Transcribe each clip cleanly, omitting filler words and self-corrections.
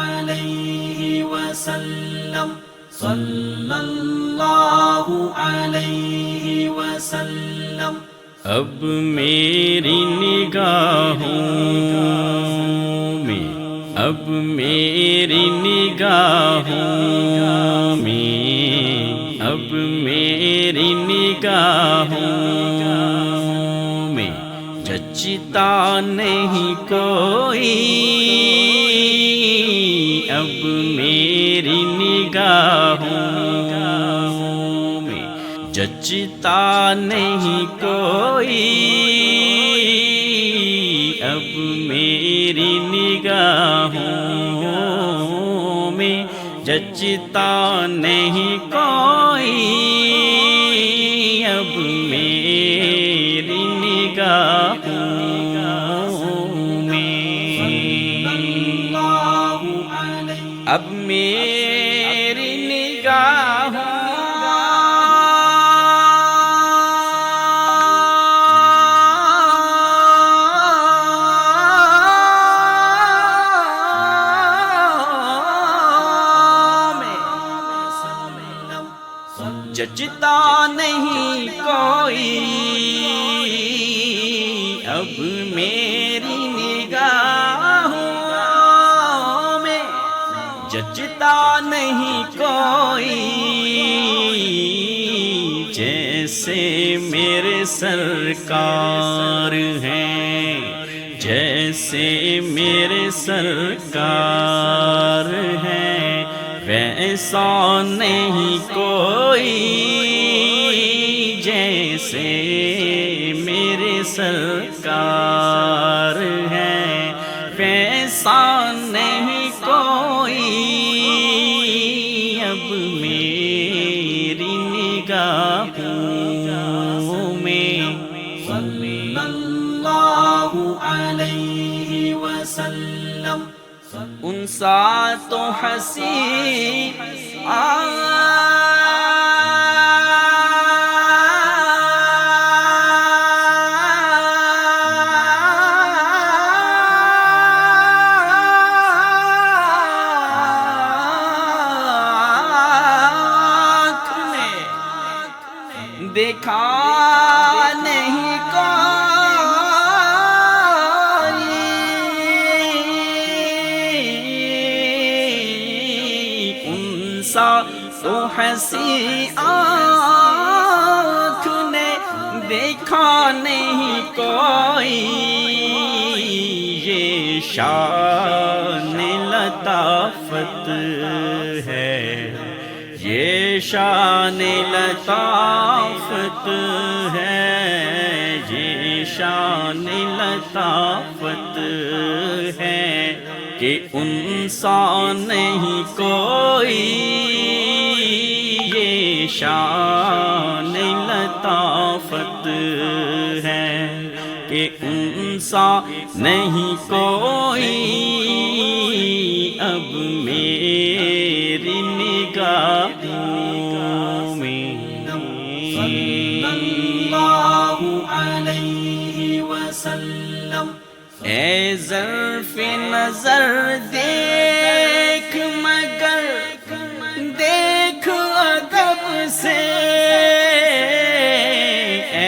علیہ وسلم صلی اللہ علیہ وسلم. اب میری نگاہوں میں، اب میری نگاہوں میں، اب میری نگاہوں میں جچتا نہیں کوئی. اب میری نگاہوں میں جچتا نہیں کوئی. اب میری نگاہوں میں جچتا نہیں کوئی. اب میری نگاہوں میں، اب میری نگاہوں جچتا نہیں کوئی. اب میری نگاہوں میں جچتا نہیں کوئی. جیسے میرے سرکار ہیں، جیسے میرے سرکار ہیں، ویسا نہیں کوئی. جیسے میرے سرکار ہیں، ویسا نہیں کوئی. اب میری نگاہوں میں صلی اللہ علیہ وسلم. ان سا تو ہنسی دیکھا نہیں کوئی. ان سا تو ہنسی آنکھ نے دیکھا نہیں کوئی. یہ شان لطافت ہے، یہ شان لطافت ہے، یہ شان لطافت ہے کہ انسان نہیں کوئی. یہ شان لطافت ہے کہ انسان نہیں کوئی. اب میری نگاہوں میں صلی اللہ علیہ وسلم. اے ظرف نظر دیکھ مگر دیکھ ادب سے. اے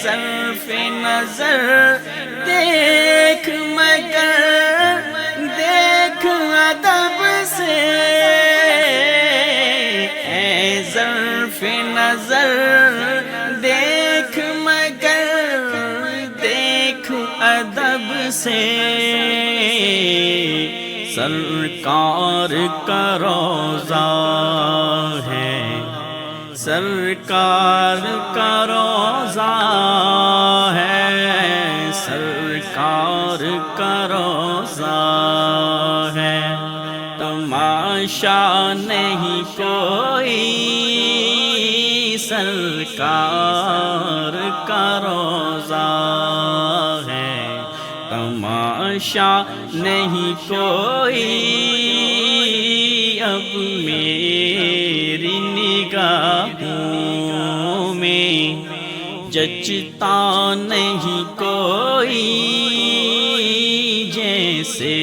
ظرف نظر دیکھ مگر دیکھ ادب سے. اے ظرف نظر دیکھ مگر دیکھ ادب سے. سرکار کا روضہ ہے، سرکار کا روضہ ہے، سرکار کا روضہ ہے. تماشا نہیں کوئی. سرکار کا روضہ ہے، تماشا نہیں کوئی. اب میری نگاہوں میں جچتا نہیں کوئی. جیسے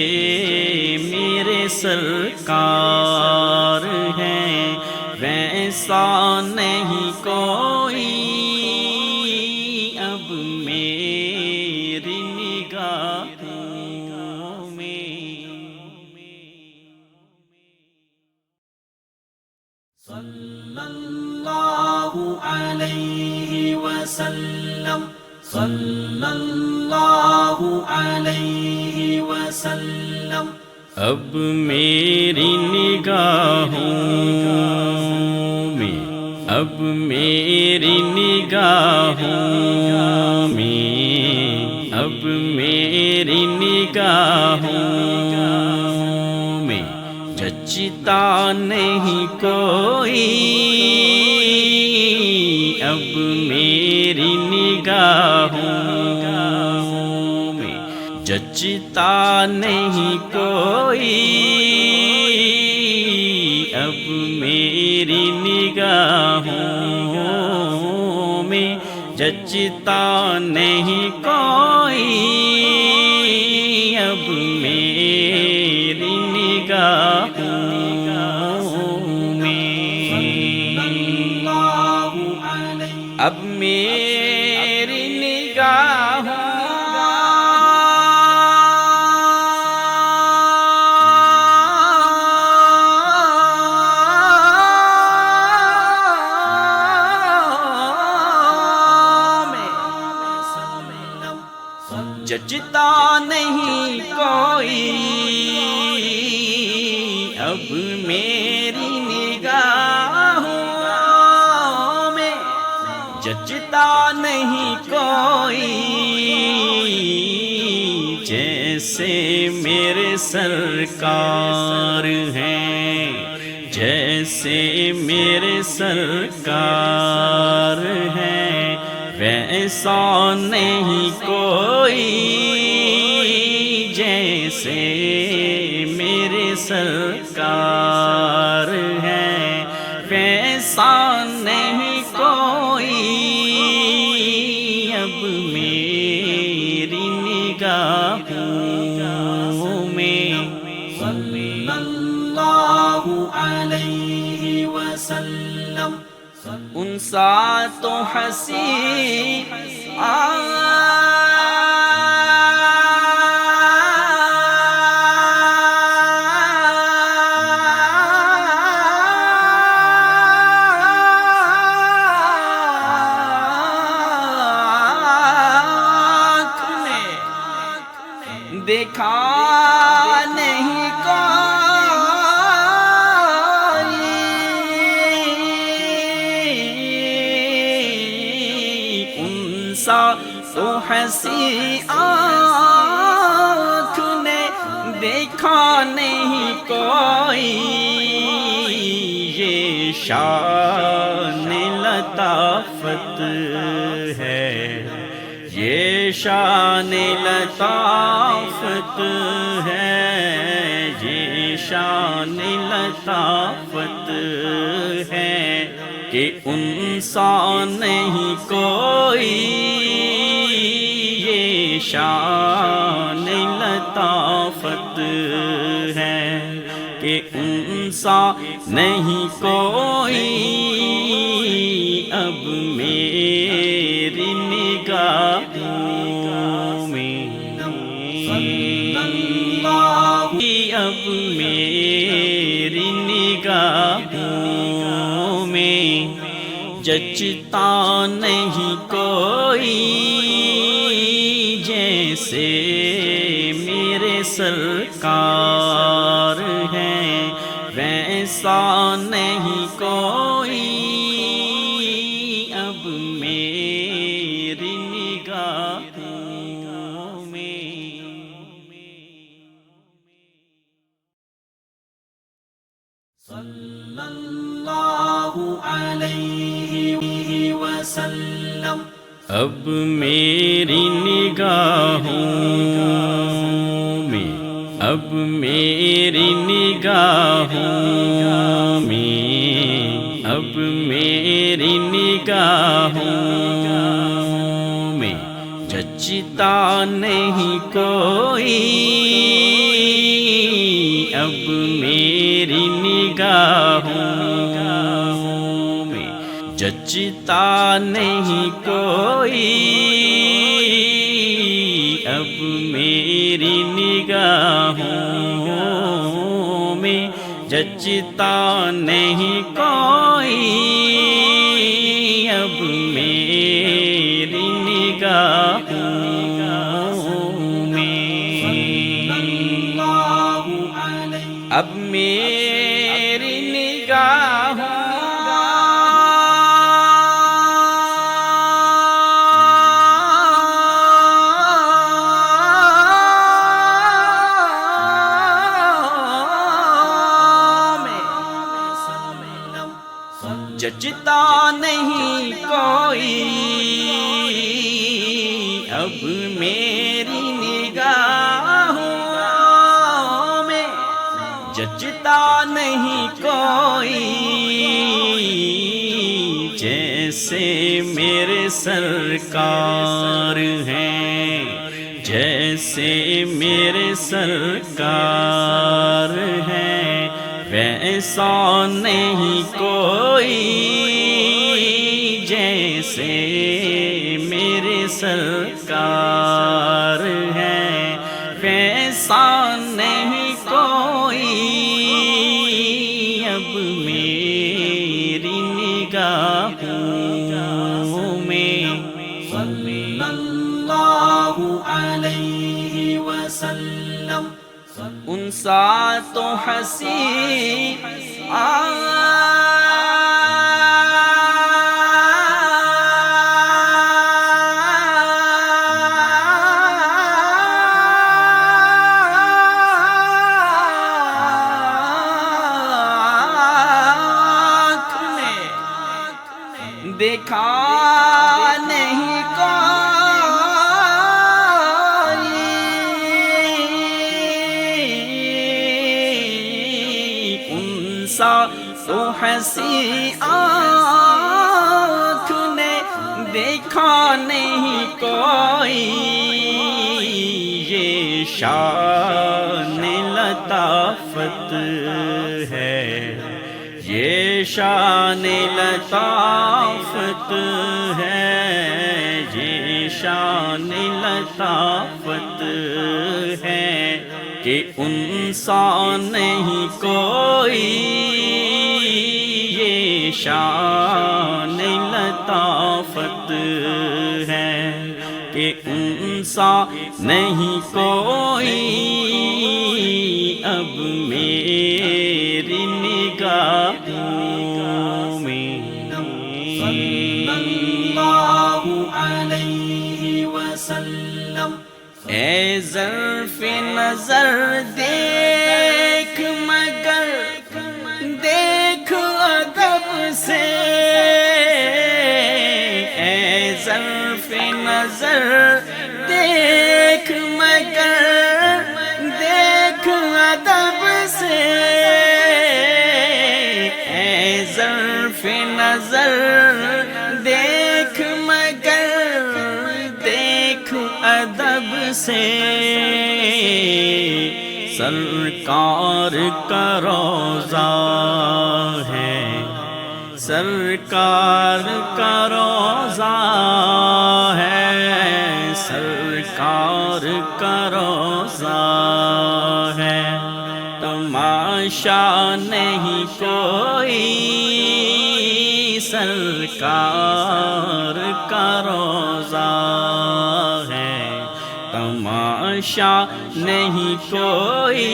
میرے سرکار ہیں ویسا نہیں کوئی اب میری نگاہوں میں۔ صلی اللہ علیہ وسلم، صلی اللہ علیہ وسلم۔ اب میری نگاہوں میں، اب میری نگاہوں میں، اب میری نگاہوں میں جچتا نہیں کوئی اب میری نگاہوں میں جچتا نہیں کوئی اب میری نگاہوں میں جچتا نہیں کوئی اب میری نگاہوں میں۔ اب میری نگاہوں جچتا نہیں کوئی اب میری نگاہوں میں جچتا نہیں کوئی جیسے میرے سرکار ہیں جیسے میرے سرکار ہیں ویسا نہیں کوئی جیسے میرے سرکار ہیں ویسا نہیں کوئی اب میری نگاہوں میں۔ صلی اللہ علیہ وسلم۔ ان سا تو حسین دیکھا نہیں تو ہنسی آنکھ نے دیکھا نہیں کوئی یہ شان لطافت ہے یہ شان لطافت ہے یہ شان لطافت ہے کہ انسان نہیں کوئی یہ شان لطافت ہے کہ انسان نہیں کوئی اب میری نگاہوں میں اب میری نگاہوں میں جچتا نہیں کوئی جیسے میرے سرکار ہیں ویسا نہیں کوئی اب میری نگاہوں میں۔ صلی اللہ علیہ وسلم۔ اب میری نگاہوں میں اب میری نگاہوں میں اب میری نگاہوں میں جچتا نہیں کوئی اب میری نگاہوں میں جچتا نہیں کوئی، اب میری نگاہوں میں جچتا نہیں کوئی، اب میری نگاہوں میں، اب میری نگاہوں جچتا نہیں کوئی، اب میری نگاہوں میں جچتا نہیں کوئی، جیسے میرے سرکار ہیں، جیسے میرے سرکار ہیں، ویسا نہیں کوئی، جیسے میرے سرکار ہیں، ویسا نہیں کوئی، اب میری نگاہوں میں، صلی اللہ علیہ وسلم، ان سا تو حسین دیکھا نہیں کوئی، ان سا تو ہنسی آنکھ نے دیکھا نہیں کوئی، یہ شان لطافت ہے، یہ شان لطافت ہے، یہ شان لطافت ہے کہ ان سا نہیں کوئی، یہ شان لطافت ہے کہ ان سا نہیں کوئی، اب میری نگاہوں میں، صلی اللہ علیہ وسلم، اے ظرف نظر دیکھ مگر دیکھ ادب سے، اے ظرف نظر دیکھ مگر دیکھ ادب سے، اے ظرف نظر دیکھ مگر دیکھ ادب سے، سرکار کا روضہ ہے، سرکار کا روضہ ہے، سرکار کا روضہ ہے، تماشا نہیں کوئی، سرکار کا روضہ ہے، تماشا نہیں کوئی،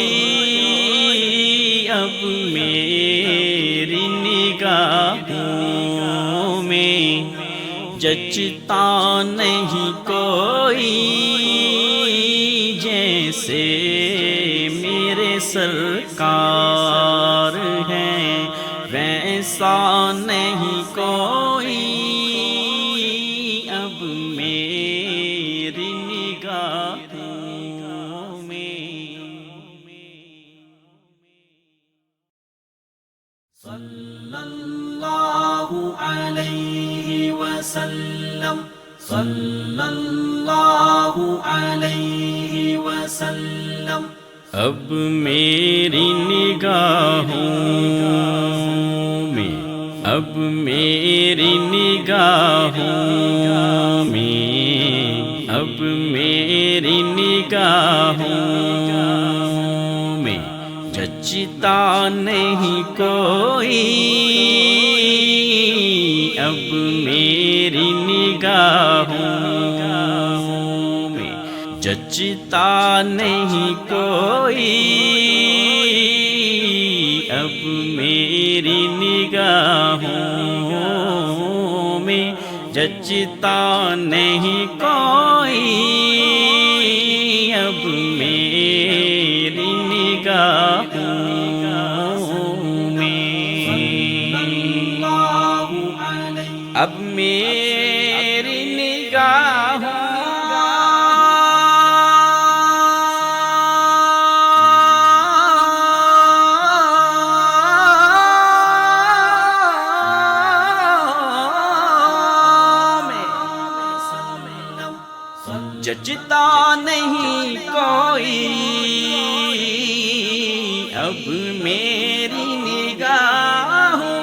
اب میری نگاہوں میں جچتا نہیں کوئی، جیسے میرے سرکار ہیں، ویسا نہیں کوئی، اب میری نگاہوں میں، صلی اللہ علیہ وسلم، صلی اللہ علیہ وسلم، اب میری نگاہوں میں، اب میری نگاہوں میں، اب میری نگاہوں میں جچتا نہیں کوئی، اب میری نگاہوں میں جچتا نہیں کوئی، اب میری نگاہوں میں جچتا نہیں کوئی، اب میری نگاہوں میں، اب میری نگاہوں جچتا نہیں کوئی، اب میری نگاہوں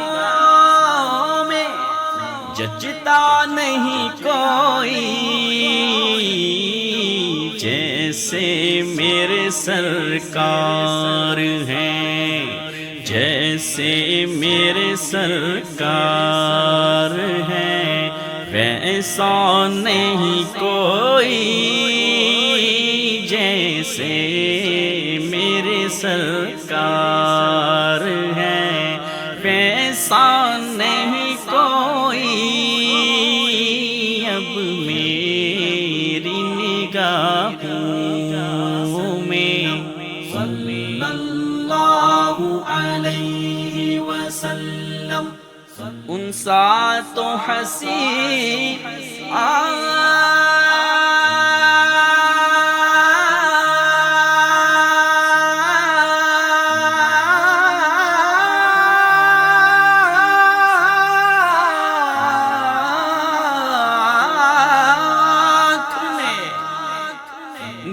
میں جچتا نہیں کوئی، جیسے میرے سرکار ہیں، جیسے میرے سرکار ہیں، ویسا نہیں کوئی، جیسے میرے سرکار ہیں، ویسا نہیں کوئی، اب میری نگاہوں میں، صلی اللہ علیہ وسلم، ان سا تو ہنسی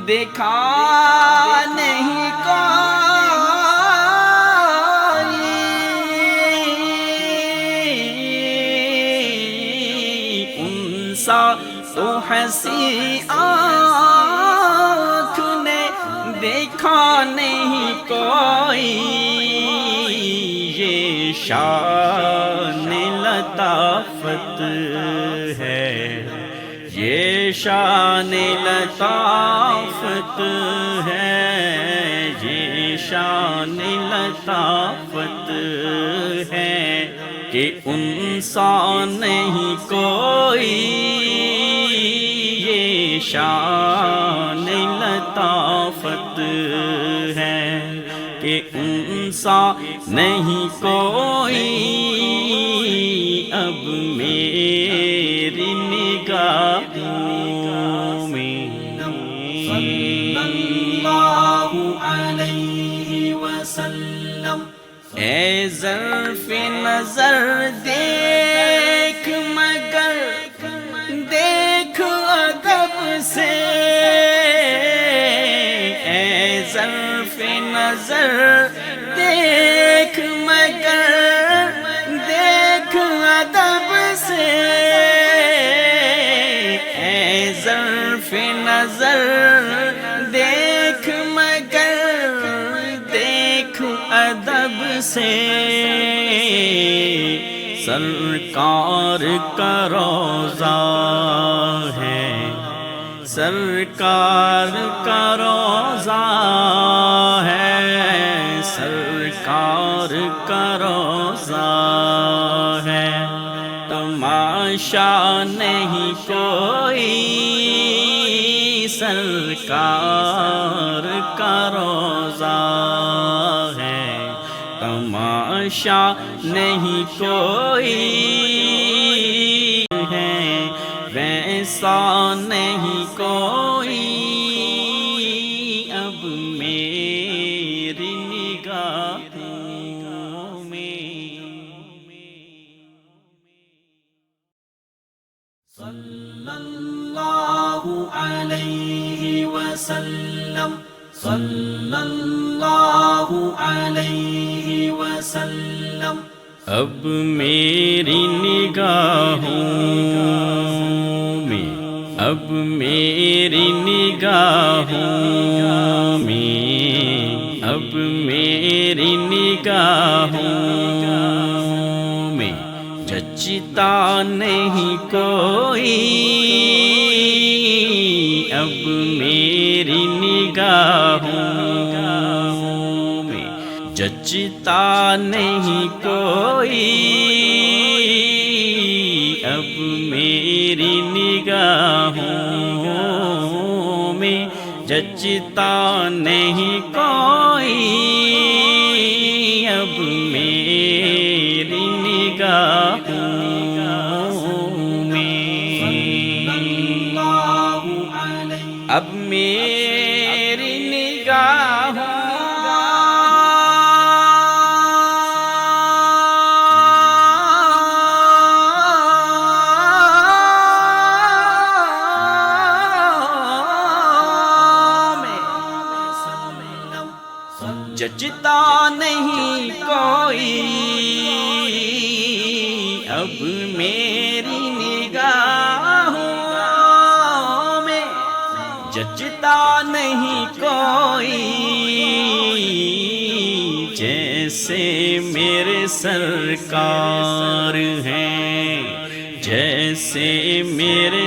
دیکھا نہیں ان سا تو ہنسی آنکھ نے دیکھا نہیں کوئی، یہ شان لطافت ہے، یہ شان لطافت ہے، یہ شان لطافت ہے کہ انسان نہیں کوئی، یہ شان لطافت ہے کہ انسان نہیں کوئی، اب میری نگاہوں میں، صلی اللہ علیہ وسلم، اے ظرف نظر دیکھ مگر دیکھ ادب سے، اے ظرف نظر دیکھ مگر دیکھ ادب سے، اے ظرف نظر دیکھ مگر دیکھ ادب سے، سرکار کا روضہ ہے، سرکار کا روضہ ہے، سرکار کا روضہ ہے، تماشا نہیں کوئی، سرکار کا روضہ ہے، تماشا نہیں کوئی ہے، ویسا نہیں کوئی، اب میری نگاہوں میں، صلی اللہ علیہ وسلم، صلی اللہ علیہ وسلم اب میری نگاہوں میں، اب میری نگاہوں میں، اب میری نگاہوں میں جچتا نہیں کوئی، اب میری نگاہوں میں جچتا نہیں کوئی، اب میری نگاہوں میں جچتا نہیں کوئی، اب میری نگاہوں میں، اب میری نگاہوں جچتا نہیں کوئی، اب میری نگاہوں میں جچتا نہیں کوئی، جیسے میرے سرکار ہیں، جیسے میرے